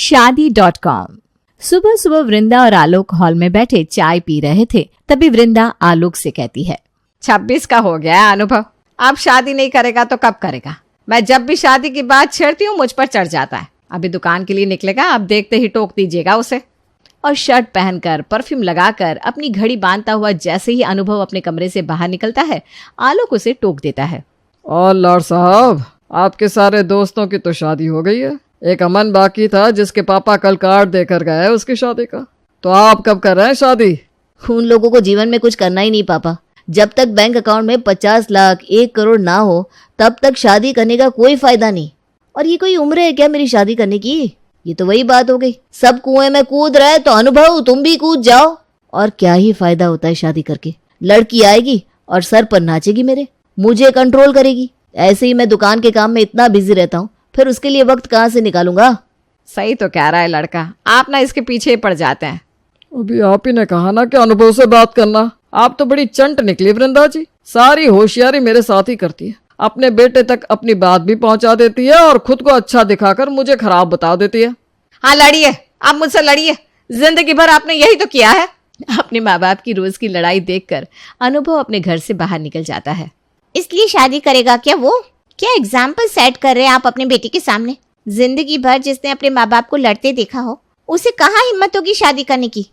शादी.com। सुबह सुबह वृंदा और आलोक हॉल में बैठे चाय पी रहे थे। तभी वृंदा आलोक से कहती है, 26 का हो गया है अनुभव, अब शादी नहीं करेगा तो कब करेगा? मैं जब भी शादी की बात छेड़ती हूँ मुझ पर चढ़ जाता है। अभी दुकान के लिए निकलेगा, अब देखते ही टोक दीजिएगा उसे। और शर्ट पहनकर परफ्यूम लगाकर अपनी घड़ी बांधता हुआ जैसे ही अनुभव अपने कमरे से बाहर निकलता है, आलोक उसे टोक देता है। और लॉर्ड साहब, आपके सारे दोस्तों की तो शादी हो गई है, एक अमन बाकी था जिसके पापा कल कार्ड देकर गए उसकी शादी का। तो आप कब कर रहे हैं शादी? उन लोगों को जीवन में कुछ करना ही नहीं पापा। जब तक बैंक अकाउंट में 50 लाख 1 करोड़ ना हो तब तक शादी करने का कोई फायदा नहीं। और ये कोई उम्र है क्या मेरी शादी करने की? ये तो वही बात हो गई, सब कुएं में कूद रहे तो अनुभव तुम भी कूद जाओ। और क्या ही फायदा होता है शादी करके? लड़की आएगी और सर पर नाचेगी मेरे, मुझे कंट्रोल करेगी। ऐसे ही मैं दुकान के काम में इतना बिजी रहता हूँ, फिर उसके लिए वक्त कहाँ से निकालूंगा? सही तो कह रहा है लड़का, आप ना इसके पीछे ही पड़ जाते हैं। अभी आप ही ने कहा ना कि अनुभव से बात करना। आप तो बड़ी चंट निकली वृंदा जी, सारी होशियारी मेरे साथ ही करती है। अपने बेटे तक अपनी बात भी पहुंचा देती है और खुद को अच्छा दिखाकर मुझे खराब बता देती है। हाँ लड़िए, आप मुझसे लड़िए, जिंदगी भर आपने यही तो किया है। अपने माँ बाप की रोज की लड़ाई देखकर अनुभव अपने घर से बाहर निकल जाता है। इसलिए शादी करेगा क्या वो? क्या एग्जाम्पल सेट कर रहे हैं आप अपने बेटे के सामने? जिंदगी भर जिसने अपने माँ बाप को लड़ते देखा हो, उसे कहाँ हिम्मत होगी शादी करने की?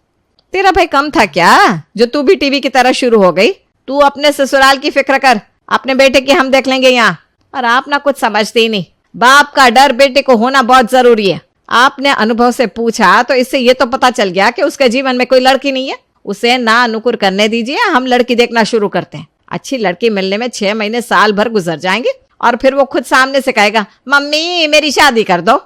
तेरा भाई कम था क्या जो तू भी टीवी की तरह शुरू हो गई? तू अपने ससुराल की फिक्र कर, अपने बेटे की हम देख लेंगे यहाँ। और आप ना कुछ समझते ही नहीं, बाप का डर बेटे को होना बहुत जरूरी है। आपने अनुभव से पूछा तो इससे ये तो पता चल गया कि उसके जीवन में कोई लड़की नहीं है। उसे ना नुकुर करने दीजिए, हम लड़की देखना शुरू करते हैं। अच्छी लड़की मिलने में 6 महीने साल भर गुजर जाएंगे और फिर वो खुद सामने से कहेगा, मम्मी मेरी शादी कर दो,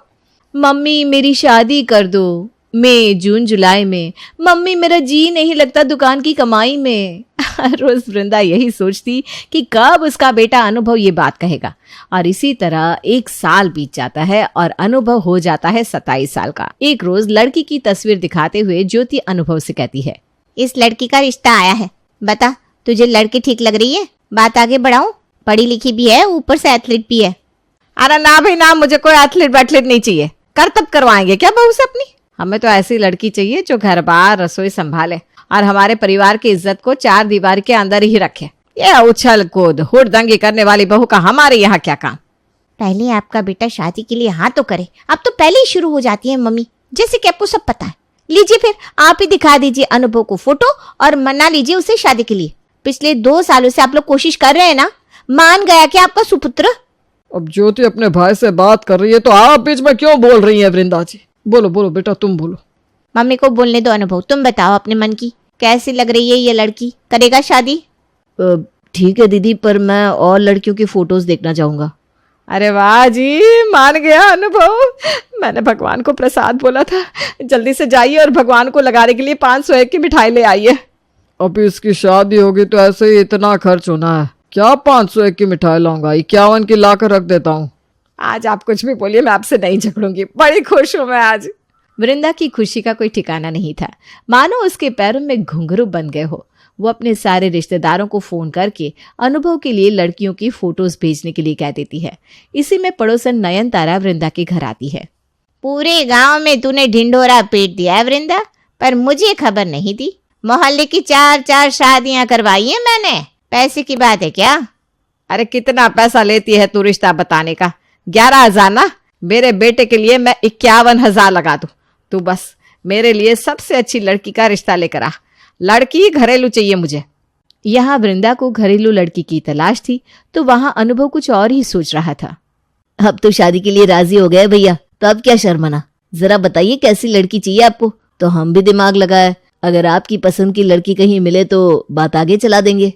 मम्मी मेरी शादी कर दो। मई जून जुलाई में मम्मी मेरा जी नहीं लगता दुकान की कमाई में। रोज वृंदा यही सोचती कि कब उसका बेटा अनुभव ये बात कहेगा। और इसी तरह 1 साल बीत जाता है और अनुभव हो जाता है 27 साल का। एक रोज लड़की की तस्वीर दिखाते हुए ज्योति अनुभव से कहती है, इस लड़की का रिश्ता आया है, बता तुझे लड़की ठीक लग रही है? बात आगे बढ़ाऊं? पढ़ी लिखी भी है, ऊपर से एथलीट भी है। अरे ना भाई ना, मुझे कोई एथलीट वैथलीट नहीं चाहिए। कर तब करवाएंगे क्या बहू से अपनी? हमें तो ऐसी लड़की चाहिए जो घर बार रसोई संभाले और हमारे परिवार की इज्जत को 4 दीवार के अंदर ही रखे। ये उछल कूद हुड़दंगी करने वाली बहू का हमारे यहाँ क्या काम? पहले आपका बेटा शादी के लिए हाँ तो करे, अब तो पहले ही शुरू हो जाती है मम्मी, जैसे कि आपको सब पता है। लीजिए फिर आप ही दिखा दीजिए अनुभव को फोटो और मना लीजिए उसे शादी के लिए। पिछले 2 सालों से आप लोग कोशिश कर रहे हैं ना, मान गया क्या आपका सुपुत्र? अब ज्योति अपने भाई से बात कर रही है तो आप बीच में क्यों बोल रही हैं वृंदा जी? बोलो बोलो बेटा, तुम बोलो। मम्मी को बोलने दो अनुभव, तुम बताओ अपने मन की, कैसी लग रही है ये लड़की? करेगा शादी? ठीक है दीदी, पर मैं और लड़कियों की फोटोज देखना चाहूंगा। अरे वाह जी, मान गया अनुभव। मैंने भगवान को प्रसाद बोला था, जल्दी से जाइए और भगवान को लगाने के लिए 501 की मिठाई ले आइए। अभी इसकी शादी होगी तो ऐसे ही इतना खर्च होना है क्या? 501 की मिठाई लाऊंगा, 51 की लाकर रख देता हूँ। आज आप कुछ भी बोलिए, मैं आपसे नहीं झगड़ूंगी, बड़ी खुश हूँ मैं आज। वृंदा की खुशी का कोई ठिकाना नहीं था, मानो उसके पैरों में घुंघरू बन गए हो। वो अपने सारे रिश्तेदारों को फोन करके अनुभव के लिए लड़कियों की फोटोज भेजने के लिए कह देती है। इसी में पड़ोसन नयनतारा वृंदा के घर आती है। पूरे गांव में तूने ढिंढोरा पीट दिया है वृंदा, पर मुझे खबर नहीं थी। मोहल्ले की 4 शादियां करवाई है मैंने, पैसे की बात है क्या? अरे कितना पैसा लेती है तू रिश्ता बताने का? 11,000 ना? मेरे बेटे के लिए मैं 51,000 लगा दूं। तू बस मेरे लिए सबसे अच्छी लड़की का रिश्ता लेकर आ। लड़की घरेलू चाहिए मुझे। यहाँ वृंदा को घरेलू लड़की की तलाश थी तो वहां अनुभव कुछ और ही सोच रहा था। अब तो शादी के लिए राजी हो गए भैया, तो अब क्या शर्माना? जरा बताइए कैसी लड़की चाहिए आपको, तो हम भी दिमाग लगाए। अगर आपकी पसंद की लड़की कहीं मिले तो बात आगे चला देंगे।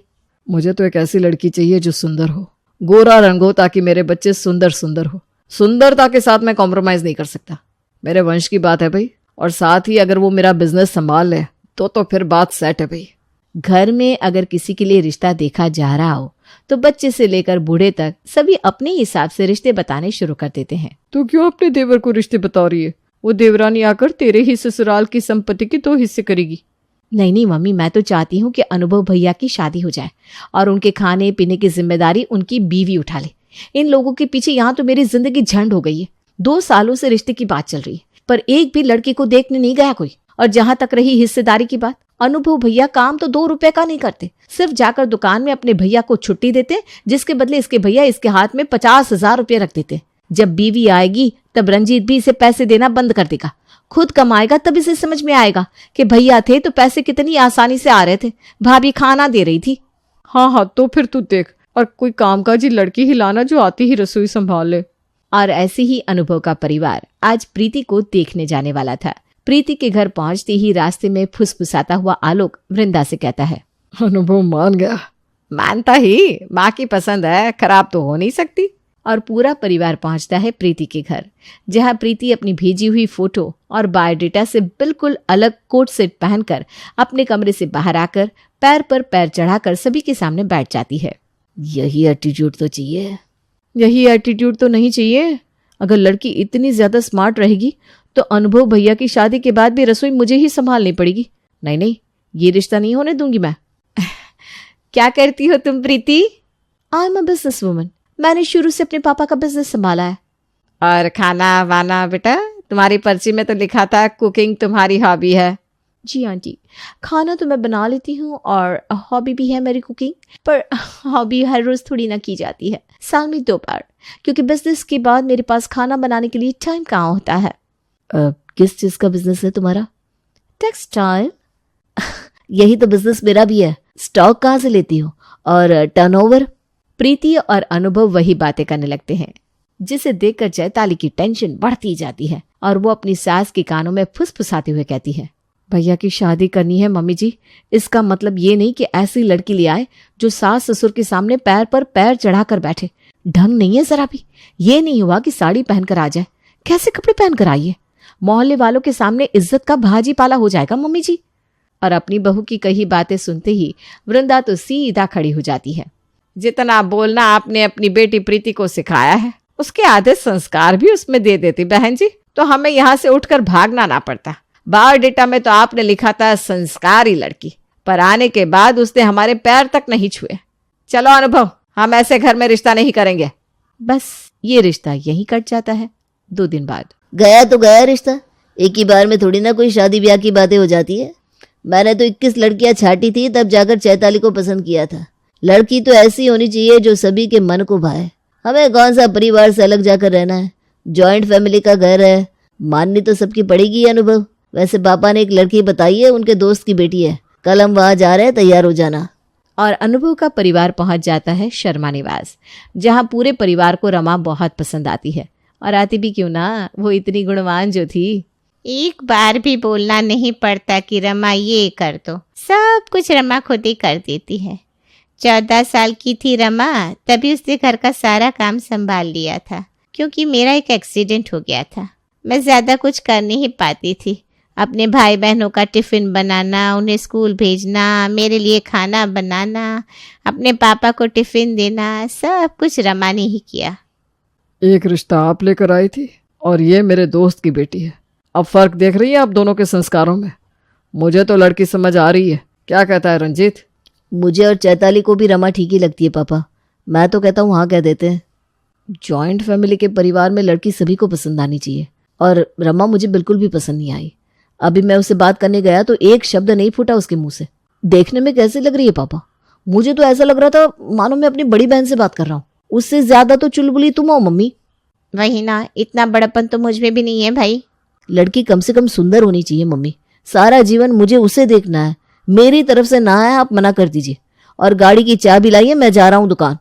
मुझे तो एक ऐसी लड़की चाहिए जो सुंदर हो, गोरा रंग हो, ताकि मेरे बच्चे सुंदर सुंदर हो। सुंदरता के साथ मैं कॉम्प्रोमाइज नहीं कर सकता, मेरे वंश की बात है भाई। और साथ ही अगर वो मेरा बिजनेस संभाल ले तो फिर बात सेट है भाई। घर में अगर किसी के लिए रिश्ता देखा जा रहा हो तो बच्चे से लेकर बूढ़े तक सभी अपने हिसाब से रिश्ते बताने शुरू कर देते हैं। तो क्यों अपने देवर को रिश्ते बता रही है? वो देवरानी आकर तेरे ही ससुराल की संपत्ति के 2 हिस्से करेगी। नहीं मम्मी, मैं तो चाहती हूँ कि अनुभव भैया की शादी हो जाए और उनके खाने पीने की जिम्मेदारी उनकी बीवी उठा ले। इन लोगों के पीछे यहाँ तो मेरी जिंदगी झंड हो गई है। 2 सालों से रिश्ते की बात चल रही है, पर एक भी लड़की को देखने नहीं गया कोई। और जहां तक रही हिस्सेदारी की बात, अनुभव भैया काम तो 2 रुपए का नहीं करते, सिर्फ जाकर दुकान में अपने भैया को छुट्टी देते, जिसके बदले इसके भैया इसके हाथ में 50,000 रुपये रख देते। जब बीवी आएगी तब रंजीत भी इसे पैसे देना बंद कर देगा, खुद कमाएगा तब इसे समझ में आएगा कि भैया थे तो पैसे कितनी आसानी से आ रहे थे, भाभी खाना दे रही थी। हाँ, तो फिर तू देख, और कोई कामकाजी लड़की ही लाना जो आती ही रसोई संभाल ले। और ऐसे ही अनुभव का परिवार आज प्रीति को देखने जाने वाला था। प्रीति के घर पहुंचते ही रास्ते में फुसफुसाता हुआ आलोक वृंदा से कहता है, अनुभव मान गया। मानता ही, माँ की पसंद है, खराब तो हो नहीं सकती। और पूरा परिवार पहुंचता है प्रीति के घर, जहां प्रीति अपनी भेजी हुई फोटो और बायोडेटा से बिल्कुल अलग कोट सेट पहनकर अपने कमरे से बाहर आकर पैर पर पैर चढ़ाकर सभी के सामने बैठ जाती है। यही एटीट्यूड तो चाहिए। यही एटीट्यूड तो नहीं चाहिए। अगर लड़की इतनी ज्यादा स्मार्ट रहेगी तो अनुभव भैया की शादी के बाद भी रसोई मुझे ही संभालनी पड़ेगी। नहीं, ये रिश्ता नहीं होने दूंगी मैं। क्या करती हो तुम Preeti? I am a business woman, मैंने शुरू से अपने पापा का बिजनेस संभाला है। और खाना वाना बेटा, तुम्हारी पर्ची में तो लिखा था कुकिंग तुम्हारी हॉबी है। जी आंटी, खाना तो मैं बना लेती हूँ और हॉबी भी है मेरी कुकिंग, पर हॉबी हर रोज थोड़ी ना की जाती है, साल में 2 बार, क्योंकि बिजनेस के बाद मेरे पास खाना बनाने के लिए टाइम कहाँ होता है। किस चीज का बिजनेस है तुम्हारा? टेक्सटाइल। यही तो बिजनेस मेरा भी है। स्टॉक कहाँ से लेती हो और टर्नओवर? प्रीति और अनुभव वही बातें करने लगते हैं, जिसे देखकर चैताली की टेंशन बढ़ती जाती है और वो अपनी सास के कानों में फुसफुसाते हुए कहती है, भैया की शादी करनी है मम्मी जी। इसका मतलब ये नहीं कि ऐसी लड़की ले आए जो सास ससुर के सामने पैर पर पैर चढ़ाकर बैठे। ढंग नहीं है जरा भी। ये नहीं हुआ कि साड़ी पहनकर आ जाए, कैसे कपड़े पहनकर आइए, मोहल्ले वालों के सामने इज्जत का भाजी पाला हो जाएगा मम्मी जी। और अपनी बहू की कही बातें सुनते ही वृंदा तो सीधा खड़ी हो जाती है। जितना बोलना आपने अपनी बेटी प्रीति को सिखाया है, उसके आधे संस्कार भी उसमें दे देती बहन जी, तो हमें यहाँ से उठकर भागना ना पड़ता। बायोडेटा में तो आपने लिखा था संस्कारी लड़की, पर आने के बाद उसने हमारे पैर तक नहीं छुए। चलो अनुभव, हम ऐसे घर में रिश्ता नहीं करेंगे। बस ये रिश्ता यहीं कट जाता है। 2 दिन बाद गया तो गया रिश्ता, एक ही बार में थोड़ी ना कोई शादी ब्याह की बातें हो जाती है। मैंने तो 21 लड़कियां छाटी थी, तब जाकर चैताली को पसंद किया था। लड़की तो ऐसी होनी चाहिए जो सभी के मन को भाए। हमें कौन सा परिवार से अलग जाकर रहना है, जॉइंट फैमिली का घर है, माननी तो सबकी पड़ेगी। अनुभव, वैसे पापा ने एक लड़की बताई है, उनके दोस्त की बेटी है, कल हम वहां जा रहे हैं, तैयार हो जाना। और अनुभव का परिवार पहुंच जाता है शर्मा निवास, जहां पूरे परिवार को रमा बहुत पसंद आती है। और आती भी क्यों ना, वो इतनी गुणवान जो थी। एक बार भी बोलना नहीं पड़ता कि रमा ये कर दो, सब कुछ रमा खुद ही कर देती है। 14 साल की थी रमा, तभी उसने घर का सारा काम संभाल लिया था, क्योंकि मेरा एक एक्सीडेंट हो गया था। मैं ज़्यादा कुछ कर नहीं पाती थी। अपने भाई बहनों का टिफ़िन बनाना, उन्हें स्कूल भेजना, मेरे लिए खाना बनाना, अपने पापा को टिफ़िन देना, सब कुछ रमा ने ही किया। एक रिश्ता आप लेकर आई थी और ये मेरे दोस्त की बेटी है। अब फर्क देख रही है आप दोनों के संस्कारों में? मुझे तो लड़की समझ आ रही है। क्या कहता है रंजीत? मुझे और चैताली को भी रमा ठीक ही लगती है पापा। मैं तो कहता हूँ हाँ कह देते हैं। जॉइंट फैमिली के परिवार में लड़की सभी को पसंद आनी चाहिए, और रमा मुझे बिल्कुल भी पसंद नहीं आई। अभी मैं उससे बात करने गया तो एक शब्द नहीं फूटा उसके मुंह से। देखने में कैसे लग रही है पापा? मुझे तो ऐसा लग रहा था मानो मैं अपनी बड़ी बहन से बात कर रहा हूँ। उससे ज्यादा तो चुलबुली तुम हो मम्मी। वही ना, इतना बड़प्पन तो मुझ में भी नहीं है भाई। लड़की कम से कम सुंदर होनी चाहिए मम्मी। सारा जीवन मुझे उसे देखना है, मेरी तरफ से ना है, आप मना कर दीजिए। और गाड़ी की चाबी लाइए, मैं जा रहा हूँ दुकान।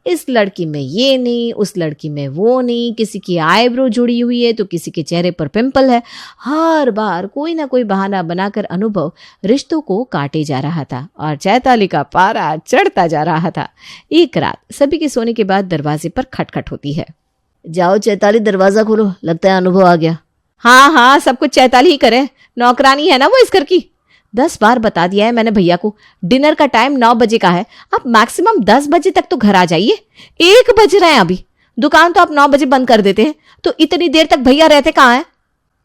इस लड़की में ये नहीं, उस लड़की में वो नहीं, किसी की आईब्रो जुड़ी हुई है तो किसी के चेहरे पर पिंपल है। हर बार कोई ना कोई बहाना बनाकर अनुभव रिश्तों को काटे जा रहा था और चैताली का पारा चढ़ता जा रहा था। एक रात सभी के सोने के बाद दरवाजे पर खटखट होती है। जाओ चैताली, दरवाजा खोलो, लगता है अनुभव आ गया। हाँ हाँ, सब कुछ चैताली ही करे, नौकरानी है ना वो इस घर की। 10 बार बता दिया है मैंने भैया को, डिनर का टाइम 9 बजे का है, आप मैक्सिमम 10 बजे तक तो घर आ जाइए। 1 बज रहे हैं अभी, दुकान तो आप 9 बजे बंद कर देते हैं, तो इतनी देर तक भैया रहते कहाँ हैं?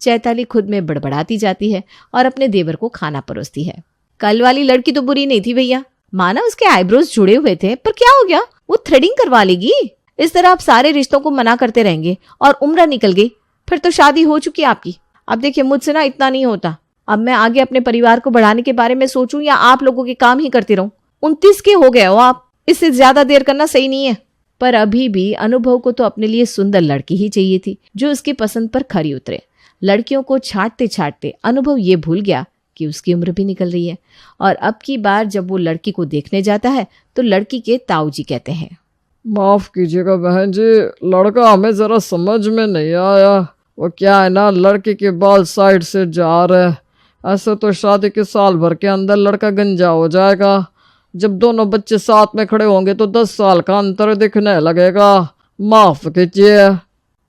चैताली खुद में बड़बड़ाती जाती है और अपने देवर को खाना परोसती है। कल वाली लड़की तो बुरी नहीं थी भैया, माना उसके आईब्रोज जुड़े हुए थे, पर क्या हो गया, वो थ्रेडिंग करवा लेगी। इस तरह आप सारे रिश्तों को मना करते रहेंगे और उम्र निकल गई, फिर तो शादी हो चुकी आपकी। अब देखिए मुझसे ना इतना नहीं होता। अब मैं आगे अपने परिवार को बढ़ाने के बारे में सोचूं या आप लोगों के काम ही करती रहूं। 29 के हो गए हो आप, इससे ज्यादा देर करना सही नहीं है। पर अभी भी अनुभव को तो अपने लिए सुंदर लड़की ही चाहिए थी जो उसकी पसंद पर खरी उतरे। लड़कियों को छांटते छांटते अनुभव ये भूल गया कि उसकी उम्र भी निकल रही है और अब की बार जब वो लड़की को देखने जाता है तो लड़की के ताऊजी कहते हैं, माफ कीजिएगा बहन जी, लड़का हमें जरा समझ में नहीं आया। वो क्या है ना, लड़के के बाल साइड से जा रहे हैं। ऐसे तो शादी के साल भर के अंदर लड़का गंजा हो जाएगा। जब दोनों बच्चे साथ में खड़े होंगे तो 10 साल का अंतर दिखने लगेगा। माफ कीजिए।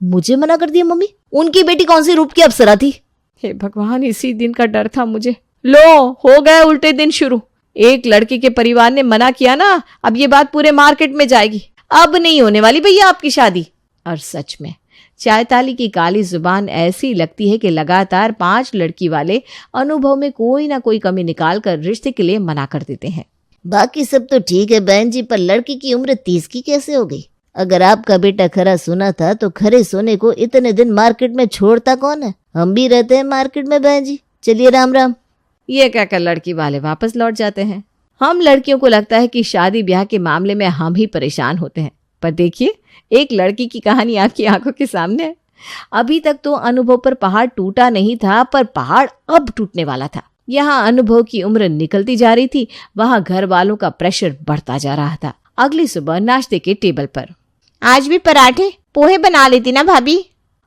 मुझे मना कर दिया मम्मी? उनकी बेटी कौन सी रूप की अप्सरा थी? हे भगवान, इसी दिन का डर था मुझे। लो, हो गए उल्टे दिन शुरू। एक लड़की के परिवार ने मना किया ना, अब ये बात पूरे मार्केट में जाएगी। अब नहीं होने वाली भैया आपकी शादी। और सच में चायताली की काली जुबान ऐसी लगती है कि लगातार 5 लड़की वाले अनुभव में कोई ना कोई कमी निकाल कर रिश्ते के लिए मना कर देते हैं। बाकी सब तो ठीक है बहन जी, पर लड़की की उम्र 30 की कैसे हो गई? अगर आपका बेटा खरा सोना था तो खरे सोने को इतने दिन मार्केट में छोड़ता कौन है? हम भी रहते हैं मार्केट में बहन जी। चलिए राम राम। ये कहकर लड़की वाले वापस लौट जाते हैं। हम लड़कियों को लगता है कि शादी ब्याह के मामले में हम ही परेशान होते हैं, पर देखिए एक लड़की की कहानी आपकी आंखों के सामने है। अभी तक तो अनुभव पर पहाड़ टूटा नहीं था, पर पहाड़ अब टूटने वाला था। यहाँ अनुभव की उम्र निकलती जा रही थी, वहां घर वालों का प्रेशर बढ़ता जा रहा था। अगली सुबह नाश्ते के टेबल पर, आज भी पराठे पोहे बना लेती ना भाभी।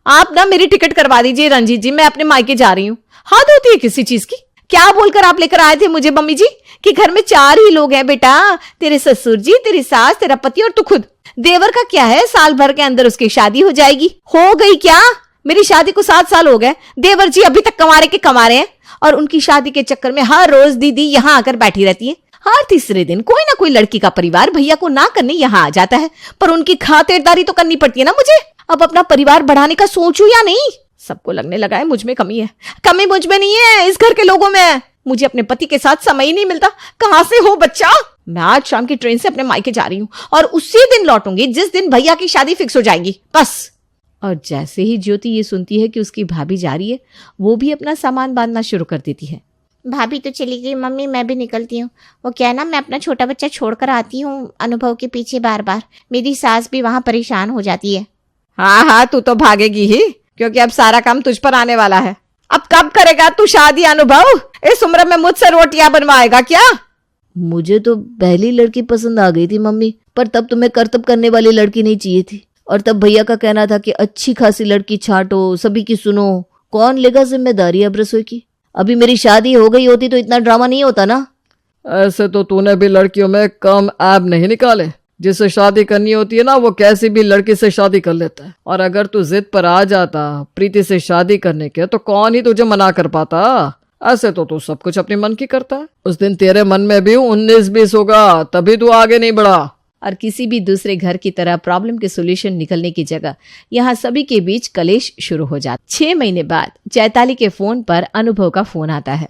आप ना मेरी टिकट करवा दीजिए रंजीत जी, मैं अपने मायके जा रही हूँ। हद होती है किसी चीज की। क्या बोलकर आप लेकर आए थे मुझे मम्मी जी कि घर में 4 ही लोग हैं बेटा, तेरे ससुर जी, तेरी सास, तेरा पति और तू खुद। देवर का क्या है, साल भर के अंदर उसकी शादी हो जाएगी। हो गई क्या? मेरी शादी को 7 साल हो गए। देवर जी अभी तक कमा रहे हैं और उनकी शादी के चक्कर में हर रोज दीदी यहाँ आकर बैठी रहती है। हर तीसरे दिन कोई ना कोई लड़की का परिवार भैया को ना करने यहाँ आ जाता है, पर उनकी खातिरदारी तो करनी पड़ती है ना मुझे। अब अपना परिवार बढ़ाने का सोचूं या नहीं? सबको लगने लगा है मुझ में कमी है। कमी मुझ में नहीं है, इस घर के लोगों में है। मुझे अपने पति के साथ समय ही नहीं मिलता। कहाँ से हो बच्चा? मैं आज शाम की ट्रेन से अपने मायके जा रही हूँ और उसी दिन लौटूंगी जिस दिन भैया की शादी फिक्स हो जाएगी, बस। और जैसे ही ज्योति ये सुनती है कि उसकी भाभी जा रही है, वो भी अपना सामान बांधना शुरू कर देती है। भाभी तो चली गई मम्मी, मैं भी निकलती हूँ। वो क्या है ना, मैं अपना छोटा बच्चा छोड़कर आती हूँ अनुभव के पीछे बार बार। मेरी सास भी वहां परेशान हो जाती है। हाँ, तू तो भागेगी ही, क्योंकि अब सारा काम तुझ पर आने वाला है। अब कब करेगा तू शादी अनुभव? इस उम्र में मुझसे रोटियां बनवाएगा क्या? मुझे तो पहली लड़की पसंद आ गई थी मम्मी, पर तब तुम्हें करतब करने वाली लड़की नहीं चाहिए थी। और तब भैया का कहना था कि अच्छी खासी लड़की छांटो, सभी की सुनो। कौन लेगा जिम्मेदारी अब रसोई की? अभी मेरी शादी हो गई होती तो इतना ड्रामा नहीं होता ना। ऐसे तो तूने भी लड़कियों में कम ऐब नहीं निकाले। जिससे शादी करनी होती है ना, वो कैसी भी लड़की से शादी कर लेता है। और अगर तू जिद पर आ जाता प्रीति से शादी करने के, तो कौन ही तुझे मना कर पाता। ऐसे तो तू सब कुछ अपने मन की करता है। उस दिन तेरे मन में भी 19-20 होगा, तभी तू आगे नहीं बढ़ा। और किसी भी दूसरे घर की तरह प्रॉब्लम के सॉल्यूशन निकलने की जगह यहाँ सभी के बीच कलेश शुरू हो जाता। 6 महीने बाद चैताली के फोन पर अनुभव का फोन आता है।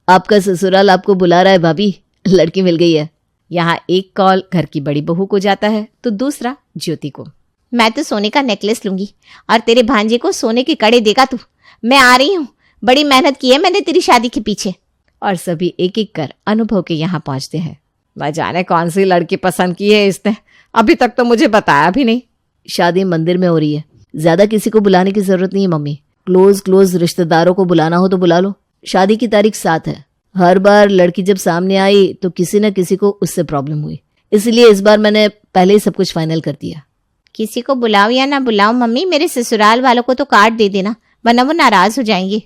आपका ससुराल आपको बुला रहा है भाभी, लड़की मिल गई है। यहाँ एक कॉल घर की बड़ी बहू को जाता है तो दूसरा ज्योति को। मैं तो सोने का नेकलेस लूंगी और तेरे भांजे को सोने के कड़े देगा तू। मैं आ रही हूँ, बड़ी मेहनत की है मैंने तेरी शादी के पीछे। और सभी एक एक कर अनुभव के यहाँ पहुंचते हैं। मैं जाने कौन सी लड़की पसंद की है इसने, अभी तक तो मुझे बताया भी नहीं। शादी मंदिर में हो रही है, ज्यादा किसी को बुलाने की जरूरत नहीं है मम्मी। क्लोज रिश्तेदारों को बुलाना हो तो बुला लो। शादी की तारीख 7 है। हर बार लड़की जब सामने आई तो किसी न किसी को उससे प्रॉब्लम हुई, इसलिए इस बार मैंने पहले ही सब कुछ फाइनल कर दिया। किसी को बुलाओ या ना बुलाओ मम्मी, मेरे ससुराल वालों को तो कार्ड दे देना, वरना वो नाराज हो जाएंगे।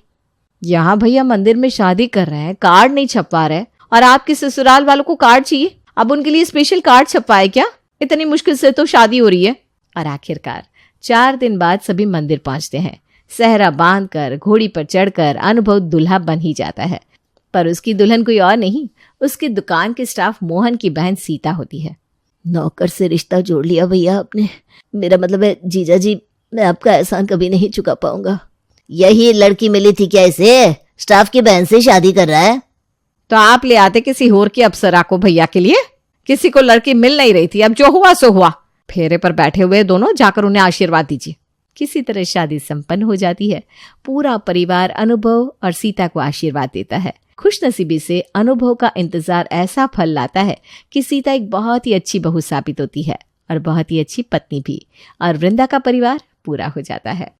यहाँ भैया मंदिर में शादी कर रहे हैं, कार्ड नहीं छपवा रहे, और आपके ससुराल वालों को कार्ड चाहिए। अब उनके लिए स्पेशल कार्ड छपवाए क्या? इतनी मुश्किल से तो शादी हो रही है। और आखिरकार 4 दिन बाद सभी मंदिर पहुंचते हैं। सहरा बांधकर घोड़ी पर चढ़कर अनुभव दूल्हा बन ही जाता है, पर उसकी दुल्हन कोई और नहीं, उसकी दुकान के स्टाफ मोहन की बहन सीता होती है। नौकर से रिश्ता जोड़ लिया भैया आपने। मेरा मतलब है जीजा जी, मैं आपका एहसान कभी नहीं चुका पाऊंगा। यही लड़की मिली थी क्या इसे? स्टाफ की बहन से शादी कर रहा है। तो आप ले आते किसी होर की अप्सरा को भैया के लिए। किसी को लड़की मिल नहीं रही थी, अब जो हुआ सो हुआ। फेरे पर बैठे हुए दोनों, जाकर उन्हें आशीर्वाद दीजिए। किसी तरह शादी संपन्न हो जाती है। पूरा परिवार अनुभव और सीता को आशीर्वाद देता है। खुशनसीबी से अनुभव का इंतजार ऐसा फल लाता है कि सीता एक बहुत ही अच्छी बहू साबित होती है और बहुत ही अच्छी पत्नी भी, और वृंदा का परिवार पूरा हो जाता है।